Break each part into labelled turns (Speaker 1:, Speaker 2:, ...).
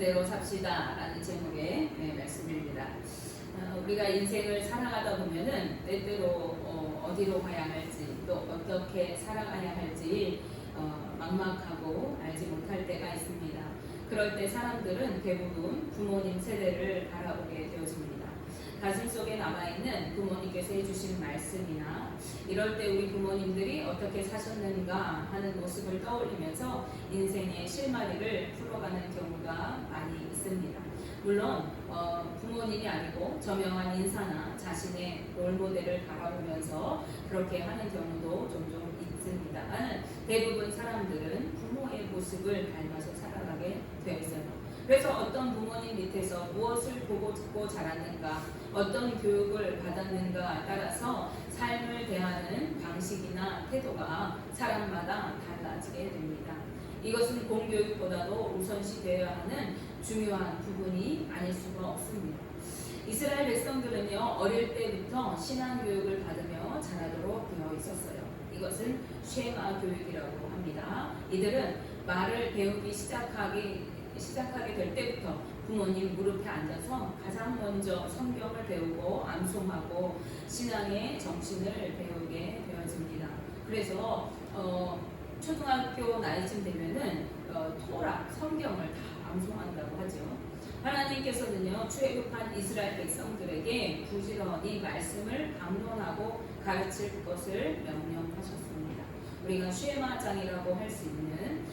Speaker 1: 말씀대로 삽시다 라는 제목의 말씀입니다. 우리가 인생을 살아가다 보면은 때때로 어디로 가야 할지 또 어떻게 살아가야 할지 막막하고 알지 못할 때가 있습니다. 그럴 때 사람들은 대부분 부모님 세대를 바라보게 되어집니다. 가슴 속에 남아있는 부모님께서 해주신 말씀이나 이럴 때 우리 부모님들이 어떻게 사셨는가 하는 모습을 떠올리면서 인생의 실마리를 풀어가는 경우가 많이 있습니다. 물론 부모님이 아니고 저명한 인사나 자신의 롤모델을 바라보면서 그렇게 하는 경우도 종종 있습니다만 대부분 사람들은 부모의 모습을 닮아서 살아가게 되어 있어요. 그래서 어떤 부모님 밑에서 무엇을 보고 듣고 자랐는가, 어떤 교육을 받았는가 따라서 삶을 대하는 방식이나 태도가 사람마다 달라지게 됩니다. 이것은 공교육보다도 우선시 되어야 하는 중요한 부분이 아닐 수가 없습니다. 이스라엘 백성들은요, 어릴 때부터 신앙교육을 받으며 자라도록 되어 있었어요. 이것은 쉐마 교육이라고 합니다. 이들은 말을 배우기 시작하게 될 때부터 부모님 무릎에 앉아서 가장 먼저 성경을 배우고 암송하고 신앙의 정신을 배우게 되어집니다. 그래서 초등학교 나이쯤 되면은 토라, 성경을 다 암송한다고 하죠. 하나님께서는요, 출애굽한 이스라엘 백성들에게 부지런히 말씀을 강론하고 가르칠 것을 명령하셨습니다. 우리가 쉐마장이라고 할 수 있는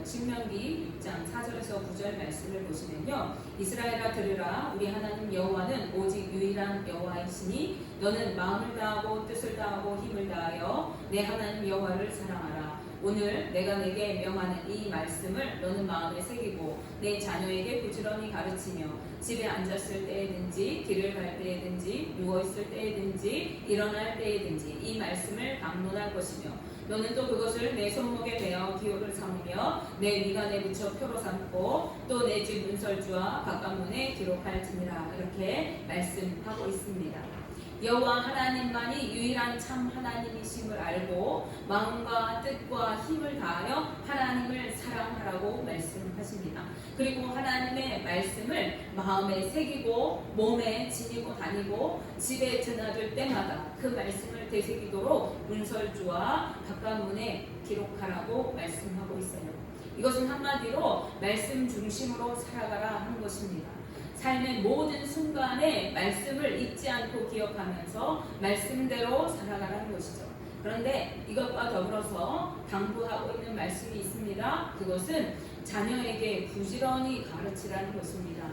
Speaker 1: 신명기 6장 4절에서 9절 말씀을 보시면요, 이스라엘아 들으라, 우리 하나님 여호와는 오직 유일한 여호와이시니 너는 마음을 다하고 뜻을 다하고 힘을 다하여 내 하나님 여호와를 사랑하라. 오늘 내가 내게 명하는 이 말씀을 너는 마음에 새기고 내 자녀에게 부지런히 가르치며 집에 앉았을 때에든지 길을 갈 때에든지 누워있을 때에든지 일어날 때에든지 이 말씀을 강론할 것이며 너는 또 그것을 내 손목에 베어 기호를 삼으며 내 위관에 붙여 표로 삼고 또 내 집 문설주와 바깥문에 기록할지니라. 이렇게 말씀하고 있습니다. 여호와 하나님만이 유일한 참 하나님이심을 알고 마음과 뜻과 힘을 다하여 하나님을 사랑하라고 말씀하십니다. 그리고 하나님의 말씀을 마음에 새기고 몸에 지니고 다니고 집에 드나들 때마다 그 말씀을 되새기도록 문설주와 바깥문에 기록하라고 말씀하고 있어요. 이것은 한마디로 말씀 중심으로 살아가라 하는 것입니다. 삶의 모든 순간에 말씀을 잊지 않고 기억하면서 말씀대로 살아가라는 것이죠. 그런데 이것과 더불어서 당부하고 있는 말씀이 있습니다. 그것은 자녀에게 부지런히 가르치라는 것입니다.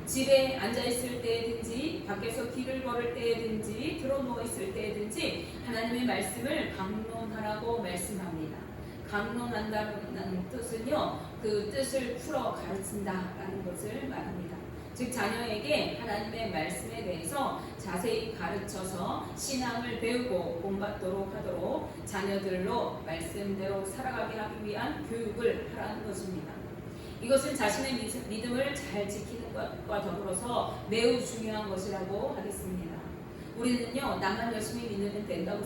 Speaker 1: 집에 앉아있을 때든지 밖에서 길을 걸을 때든지 들어 누워있을 때든지 하나님의 말씀을 강론하라고 말씀합니다. 강론한다는 뜻은요, 그 뜻을 풀어 가르친다라는 것을 말합니다. 즉 자녀에게 하나님의 말씀에 대해서 자세히 가르쳐서 신앙을 배우고 본받도록 하도록 자녀들로 말씀대로 살아가게 하기 위한 교육을 하라는 것입니다. 이것은 자신의 믿음을 잘 지키는 것과 더불어서 매우 중요한 것이라고 하겠습니다. 우리는요, 나만 열심히 믿으면 된다고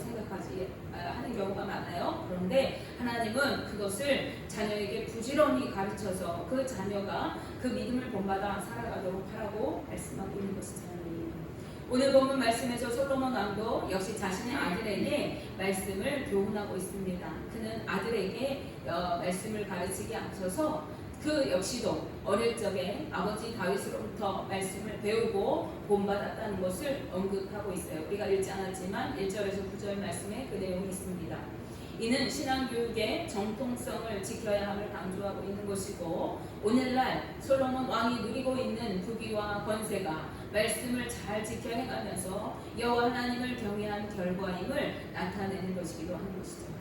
Speaker 1: 하는 경우가 많아요. 그런데 하나님은 그것을 자녀에게 부지런히 가르쳐서 그 자녀가 그 믿음을 본받아 살아가도록 하라고 말씀하고 있는 것이죠. 오늘 본문 말씀에서 솔로몬 왕도 역시 자신의 아들에게 말씀을 교훈하고 있습니다. 그는 아들에게 말씀을 가르치기 앞서서 그 역시도 어릴 적에 아버지 다윗으로부터 말씀을 배우고 본받았다는 것을 언급하고 있어요. 우리가 읽지 않았지만 1절에서 9절 말씀에 그 내용이 있습니다. 이는 신앙교육의 정통성을 지켜야 함을 강조하고 있는 것이고 오늘날 솔로몬 왕이 누리고 있는 부귀와 권세가 말씀을 잘 지켜 행하면서 여호와 하나님을 경외한 결과임을 나타내는 것이기도 한 것이죠.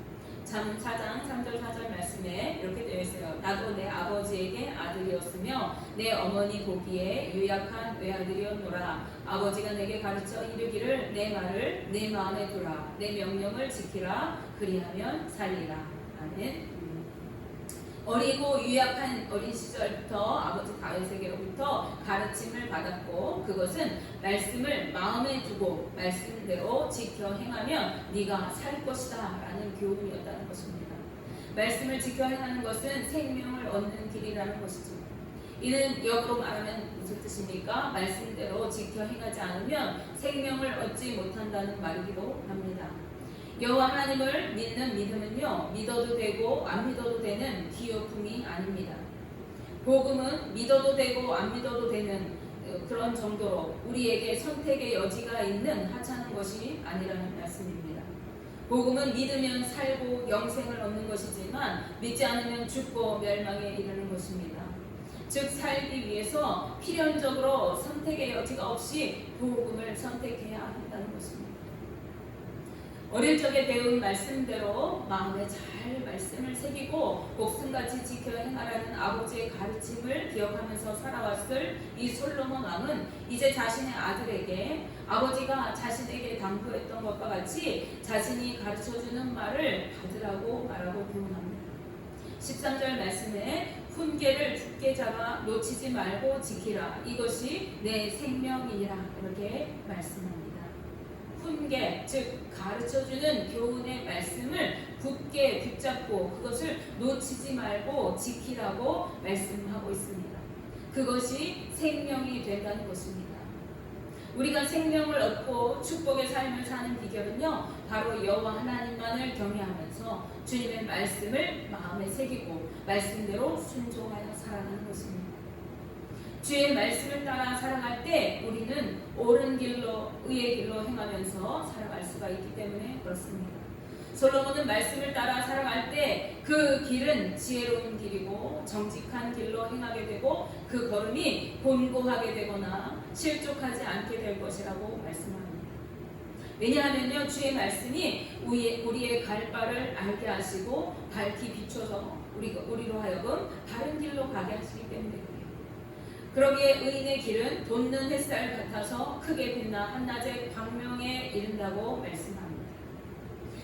Speaker 1: 잠언 4장 3절 4절 말씀에 이렇게 되어 있어요. 나도 내 아버지에게 아들이었으며 내 어머니 보기에 유약한 외아들이었노라. 아버지가 내게 가르쳐 이르기를 내 말을 내 마음에 두라. 내 명령을 지키라. 그리하면 살리라. 아멘. 어리고 유약한 어린 시절부터 아버지 다윗에게로부터 가르침을 받았고 그것은 말씀을 마음에 두고 말씀대로 지켜 행하면 네가 살 것이다 라는 교훈이었다는 것입니다. 말씀을 지켜 행하는 것은 생명을 얻는 길이라는 것이죠. 이는 역으로 말하면 무슨 뜻입니까? 말씀대로 지켜 행하지 않으면 생명을 얻지 못한다는 말이기도 합니다. 여호와 하나님을 믿는 믿음은요, 믿어도 되고 안 믿어도 되는 기호품이 아닙니다. 복음은 믿어도 되고 안 믿어도 되는 그런 정도로 우리에게 선택의 여지가 있는 하찮은 것이 아니라는 말씀입니다. 복음은 믿으면 살고 영생을 얻는 것이지만 믿지 않으면 죽고 멸망에 이르는 것입니다. 즉 살기 위해서 필연적으로 선택의 여지가 없이 복음을 선택해야 한다는 것입니다. 어릴 적에 배운 말씀대로 마음에 잘 말씀을 새기고 복승같이 지켜 행하라는 아버지의 가르침을 기억하면서 살아왔을 이 솔로몬 왕은 이제 자신의 아들에게 아버지가 자신에게 당부했던 것과 같이 자신이 가르쳐주는 말을 받으라고 말하고 교훈합니다. 13절 말씀에 훈계를 굳게 잡아 놓치지 말고 지키라. 이것이 내 생명이니라. 이렇게 말씀합니다. 훈계, 즉 가르쳐주는 교훈의 말씀을 굳게 붙잡고 그것을 놓치지 말고 지키라고 말씀하고 있습니다. 그것이 생명이 된다는 것입니다. 우리가 생명을 얻고 축복의 삶을 사는 비결은요, 바로 여호와 하나님만을 경외하면서 주님의 말씀을 마음에 새기고 말씀대로 순종하여 살아가는 것입니다. 주의 말씀을 따라 살아갈 때 우리는 옳은 길로 의의 길로 행하면서 살아갈 수가 있기 때문에 그렇습니다. 솔로몬은 말씀을 따라 살아갈 때 그 길은 지혜로운 길이고 정직한 길로 행하게 되고 그 걸음이 곤고하게 되거나 실족하지 않게 될 것이라고 말씀합니다. 왜냐하면요, 주의 말씀이 우리의 갈 바를 알게 하시고 밝히 비춰서 우리로 하여금 바른 길로 가게 하시기 때문에 그래요. 그러기에 의인의 길은 돋는 햇살 같아서 크게 빛나 한낮에 광명에 이른다고 말씀합니다.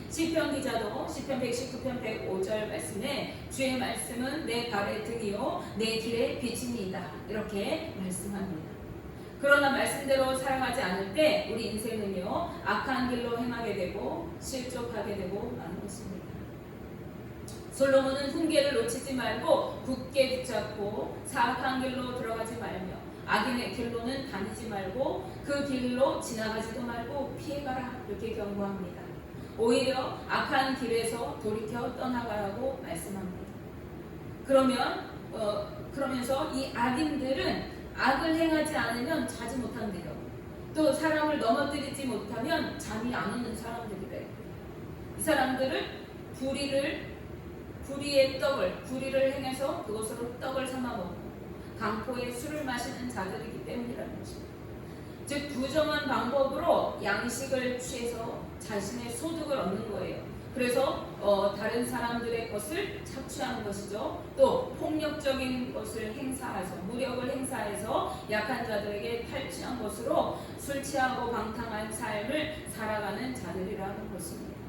Speaker 1: 시편 기자도 시편 119편 105절 말씀에 주의 말씀은 내 발의 등이요 내 길의 빛입니다. 이렇게 말씀합니다. 그러나 말씀대로 살아가지 않을 때 우리 인생은요, 악한 길로 행하게 되고 실족하게 되고 마는 것입니다. 솔로몬은 훈계를 놓치지 말고 굳게 붙잡고 사악한 길로 들어가지 말며 악인의 길로는 다니지 말고 그 길로 지나가지도 말고 피해가라. 이렇게 경고합니다. 오히려 악한 길에서 돌이켜 떠나가라고 말씀합니다. 그러면서 이 악인들은 악을 행하지 않으면 자지 못한대요. 또 사람을 넘어뜨리지 못하면 잠이 안 오는 사람들이래요. 이 사람들은 불의를 행해서 그것으로 떡을 삼아 먹고 강포에 술을 마시는 자들이기 때문이라는 것입니다. 즉 부정한 방법으로 양식을 취해서 자신의 소득을 얻는 거예요. 그래서 다른 사람들의 것을 착취하는 것이죠. 또 폭력적인 것을 행사해서 무력을 행사해서 약한 자들에게 탈취한 것으로 술 취하고 방탕한 삶을 살아가는 자들이라는 것입니다.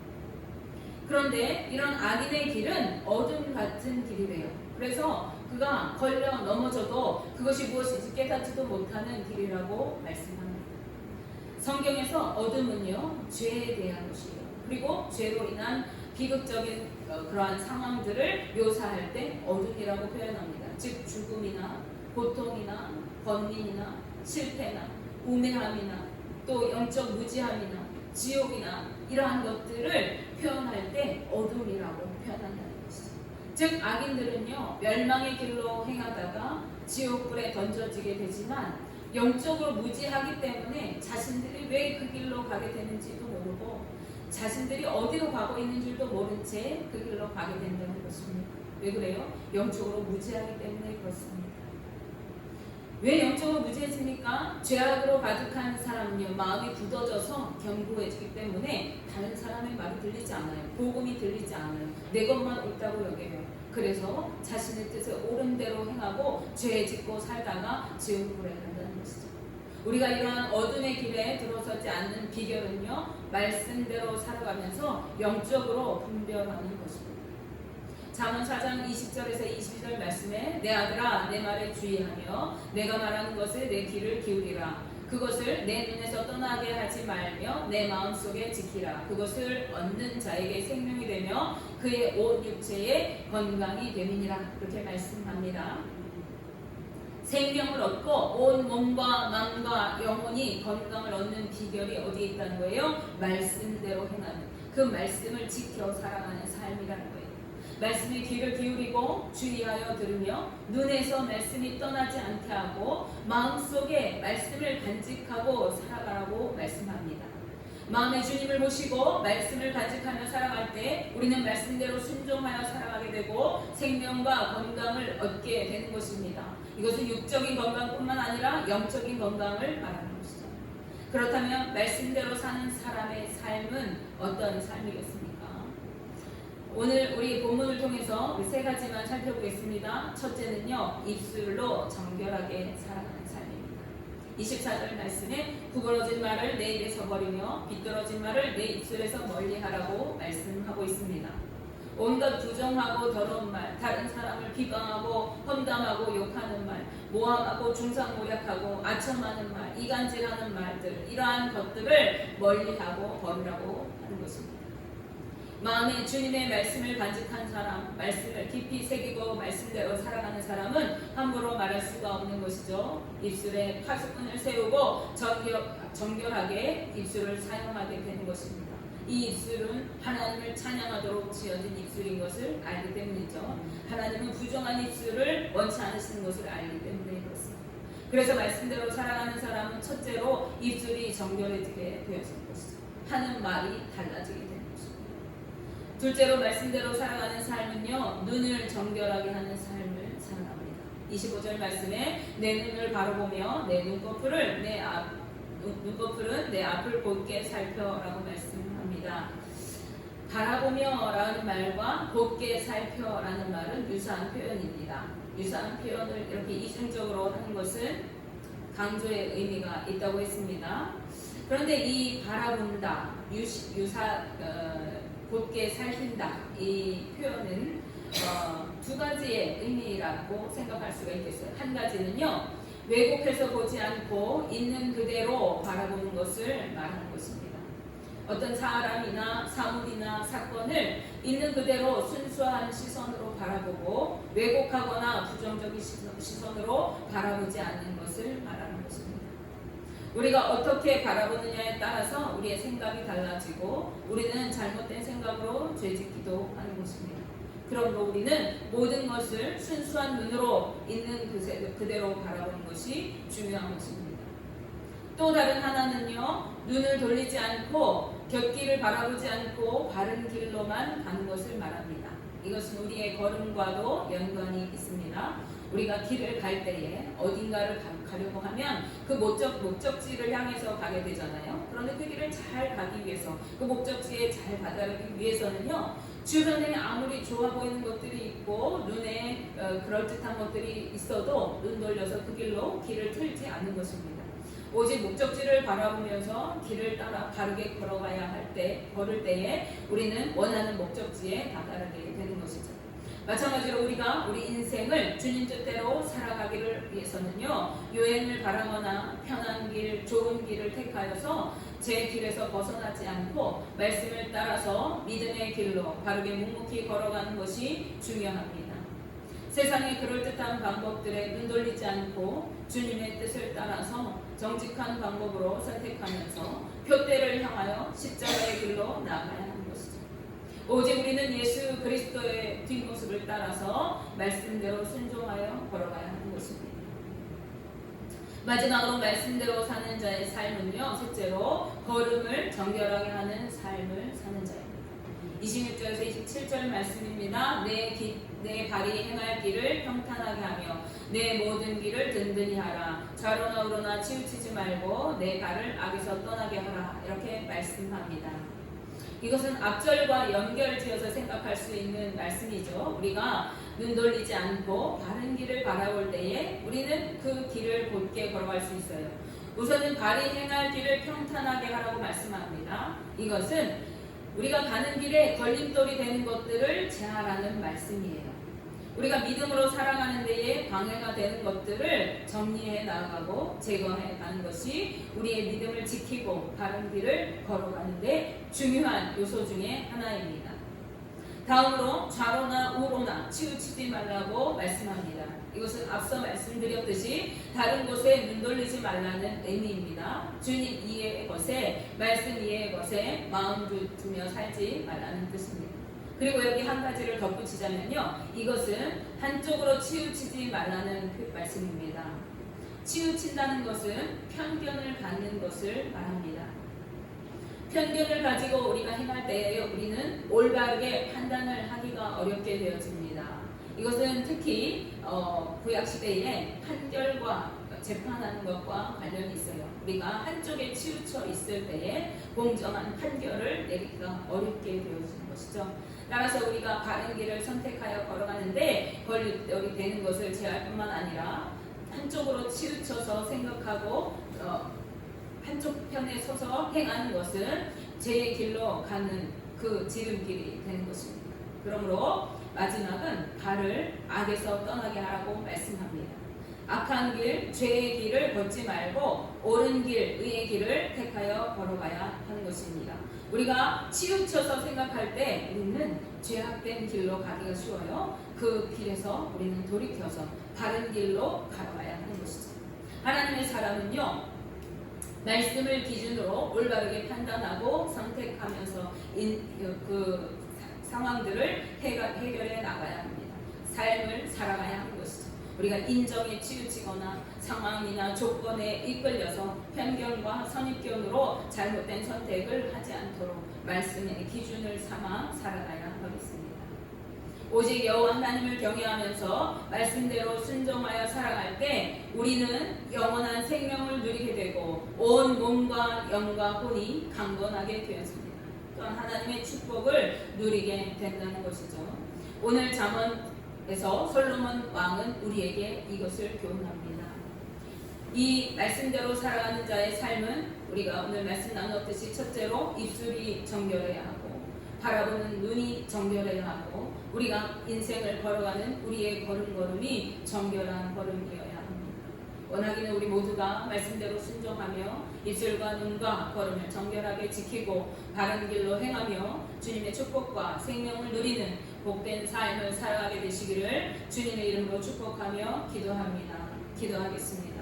Speaker 1: 그런데 이런 악인의 길은 어둠 같은 길이래요. 그래서 그가 걸려 넘어져도 그것이 무엇인지 깨닫지도 못하는 길이라고 말씀합니다. 성경에서 어둠은요, 죄에 대한 것이에요. 그리고 죄로 인한 비극적인 그러한 상황들을 묘사할 때 어둠이라고 표현합니다. 즉 죽음이나 고통이나 번민이나 실패나 우매함이나 또 영적 무지함이나 지옥이나 이러한 것들을 표현할 때 어둠이라고 표현한다는 것이죠. 즉 악인들은요, 멸망의 길로 행하다가 지옥불에 던져지게 되지만 영적으로 무지하기 때문에 자신들이 왜 그 길로 가게 되는지도 모르고 자신들이 어디로 가고 있는 줄도 모른 채 그 길로 가게 된다는 것입니다. 왜 그래요? 영적으로 무지하기 때문에 그렇습니다. 왜 영적으로 무지해집니까? 죄악으로 가득한 사람은요, 마음이 굳어져서 견고해지기 때문에 다른 사람의 말이 들리지 않아요. 복음이 들리지 않아요. 내 것만 옳다고 여겨요. 그래서 자신의 뜻을 옳은 대로 행하고 죄 짓고 살다가 지옥불에 간다는 것이죠. 우리가 이러한 어둠의 길에 들어서지 않는 비결은요, 말씀대로 살아가면서 영적으로 분별하는 것입니다. 잠언 4장 20절에서 22절 말씀에 내 아들아 내 말에 주의하며 내가 말하는 것에 내 귀를 기울이라. 그것을 내 눈에서 떠나게 하지 말며 내 마음속에 지키라. 그것을 얻는 자에게 생명이 되며 그의 온 육체에 건강이 됨이니라. 그렇게 말씀합니다. 생명을 얻고 온 몸과 마음과 영혼이 건강을 얻는 비결이 어디에 있다는 거예요? 말씀대로 행하는, 그 말씀을 지켜 살아가는 삶이라는 거예요. 말씀에 귀를 기울이고 주의하여 들으며 눈에서 말씀이 떠나지 않게 하고 마음속에 말씀을 간직하고 살아가라고 말씀합니다. 마음의 주님을 모시고 말씀을 간직하며 살아갈 때 우리는 말씀대로 순종하여 살아가게 되고 생명과 건강을 얻게 되는 것입니다. 이것은 육적인 건강뿐만 아니라 영적인 건강을 말하는 것이죠. 그렇다면 말씀대로 사는 사람의 삶은 어떤 삶이겠습니까? 오늘 우리 본문을 통해서 세 가지만 살펴보겠습니다. 첫째는요, 입술로 정결하게 살아가는 삶입니다. 24절 말씀에 구부러진 말을 내 입에서 버리며 비뚤어진 말을 내 입술에서 멀리하라고 말씀하고 있습니다. 온갖 부정하고 더러운 말, 다른 사람을 비방하고 험담하고 욕하는 말, 모함하고 중상모략하고 아첨하는 말, 이간질하는 말들, 이러한 것들을 멀리하고 버리라고 하는 것입니다. 마음에 주님의 말씀을 간직한 사람, 말씀을 깊이 새기고 말씀대로 살아가는 사람은 함부로 말할 수가 없는 것이죠. 입술에 파수꾼을 세우고 정결하게 입술을 사용하게 되는 것입니다. 이 입술은 하나님을 찬양하도록 지어진 입술인 것을 알기 때문이죠. 하나님은 부정한 입술을 원치 않으시는 것을 알기 때문에 그렇습니다. 그래서 말씀대로 살아가는 사람은 첫째로 입술이 정결해지게 되었을 것이죠. 하는 말이 달라지게 됩니다. 둘째로 말씀대로 살아가는 삶은요, 눈을 정결하게 하는 삶을 살아갑니다. 25절 말씀에 내 눈을 바라보며 내 눈꺼풀은 내 앞을 곧게 살펴라고 말씀합니다. 바라보며 라는 말과 곧게 살펴라는 말은 유사한 표현입니다. 유사한 표현을 이렇게 이중적으로 하는 것은 강조의 의미가 있다고 했습니다. 그런데 이 바라본다, 곧게 살핀다, 이 표현은 두 가지의 의미라고 생각할 수가 있겠어요. 한 가지는요, 왜곡해서 보지 않고 있는 그대로 바라보는 것을 말하는 것입니다. 어떤 사람이나 사물이나 사건을 있는 그대로 순수한 시선으로 바라보고 왜곡하거나 부정적인 시선으로 바라보지 않는 것을 말하는 것입니다. 우리가 어떻게 바라보느냐에 따라서 우리의 생각이 달라지고 우리는 잘못된 생각으로 죄짓기도 하는 것입니다. 그러므로 우리는 모든 것을 순수한 눈으로 있는 그대로 바라보는 것이 중요한 것입니다. 또 다른 하나는요, 눈을 돌리지 않고 곁길을 바라보지 않고 바른 길로만 가는 것을 말합니다. 이것은 우리의 걸음과도 연관이 있습니다. 우리가 길을 갈 때에 어딘가를 가려고 하면 그 목적지를 향해서 가게 되잖아요. 그런데 그 길을 잘 가기 위해서, 그 목적지에 잘 다다르기 위해서는요, 주변에 아무리 좋아 보이는 것들이 있고 눈에 그럴듯한 것들이 있어도 눈 돌려서 그 길로 길을 틀지 않는 것입니다. 오직 목적지를 바라보면서 길을 따라 바르게 걸을 때에 우리는 원하는 목적지에 다다르게 되는 것이죠. 마찬가지로 우리가 우리 인생을 주님 뜻대로 살아가기를 위해서는요, 여행을 바라거나 편한 길, 좋은 길을 택하여서 제 길에서 벗어나지 않고 말씀을 따라서 믿음의 길로 바르게 묵묵히 걸어가는 것이 중요합니다. 세상의 그럴듯한 방법들에 눈 돌리지 않고 주님의 뜻을 따라서 정직한 방법으로 선택하면서 표대를 향하여 십자가의 길로 나아가야 하는 것이죠. 오직 우리는 예수 그리스도의 뒷모습을 따라서 말씀대로 순종하여 걸어가야 하는 것입니다. 마지막으로 말씀대로 사는 자의 삶은요, 셋째로 걸음을 정결하게 하는 삶을 사는 자입니다. 26절에서 27절 말씀입니다. 내 발이 행할 길을 평탄하게 하며 내 모든 길을 든든히 하라. 좌로나 우로나 치우치지 말고 내 발을 악에서 떠나게 하라. 이렇게 말씀합니다. 이것은 앞절과 연결지어서 생각할 수 있는 말씀이죠. 우리가 눈 돌리지 않고 바른 길을 바라볼 때에 우리는 그 길을 곧게 걸어갈 수 있어요. 우선은 발이 행할 길을 평탄하게 하라고 말씀합니다. 이것은 우리가 가는 길에 걸림돌이 되는 것들을 제하라는 말씀이에요. 우리가 믿음으로 살아가는 데에 방해가 되는 것들을 정리해 나가고 제거해 가는 것이 우리의 믿음을 지키고 바른 길을 걸어가는 데 중요한 요소 중에 하나입니다. 다음으로 좌로나 우로나 치우치지 말라고 말씀합니다. 이것은 앞서 말씀드렸듯이 다른 곳에 눈 돌리지 말라는 의미입니다. 주님 이해의 것에, 말씀 이해의 것에 마음 두며 살지 말라는 뜻입니다. 그리고 여기 한 가지를 덧붙이자면요, 이것은 한쪽으로 치우치지 말라는 그 말씀입니다. 치우친다는 것은 편견을 갖는 것을 말합니다. 편견을 가지고 우리가 행할 때에 우리는 올바르게 판단을 하기가 어렵게 되어집니다. 이것은 특히 구약시대에 판결과 재판하는 것과 관련이 있어요. 우리가 한쪽에 치우쳐 있을 때에 공정한 판결을 내리기가 어렵게 되어지는 것이죠. 따라서 우리가 바른 길을 선택하여 걸어가는데 거리들이 되는 것을 제할 뿐만 아니라 한쪽으로 치우쳐서 생각하고 한쪽 편에 서서 행하는 것은 죄의 길로 가는 그 지름길이 되는 것입니다. 그러므로 마지막은 발을 악에서 떠나게 하라고 말씀합니다. 악한 길, 죄의 길을 걷지 말고 옳은 길, 의의 길을 택하여 걸어가야 하는 것입니다. 우리가 치우쳐서 생각할 때 우리는 죄악된 길로 가기가 쉬워요. 그 길에서 우리는 돌이켜서 바른 길로 걸어가야 하는 것이죠. 하나님의 사람은요, 말씀을 기준으로 올바르게 판단하고 선택하면서 그 상황들을 해결해 나가야 합니다. 삶을 살아가야 하는 것이죠. 우리가 인정에 치우치거나 상황이나 조건에 이끌려서 편견과 선입견으로 잘못된 선택을 하지 않도록 말씀의 기준을 삼아 살아가야 하겠습니다. 오직 여호와 하나님을 경외하면서 말씀대로 순종하여 살아갈 때 우리는 영원한 생명을 누리게 되고 온 몸과 영과 혼이 강건하게 되었습니다. 또한 하나님의 축복을 누리게 된다는 것이죠. 오늘 잠언에서 솔로몬 왕은 우리에게 이것을 교훈합니다. 이 말씀대로 살아가는 자의 삶은 우리가 오늘 말씀 나눴듯이 첫째로 입술이 정결해야 하고 바라보는 눈이 정결해야 하고 우리가 인생을 걸어가는 우리의 걸음걸음이 정결한 걸음이어야 합니다. 원하기는 우리 모두가 말씀대로 순종하며 입술과 눈과 걸음을 정결하게 지키고 바른 길로 행하며 주님의 축복과 생명을 누리는 복된 삶을 살아가게 되시기를 주님의 이름으로 축복하며 기도합니다. 기도하겠습니다.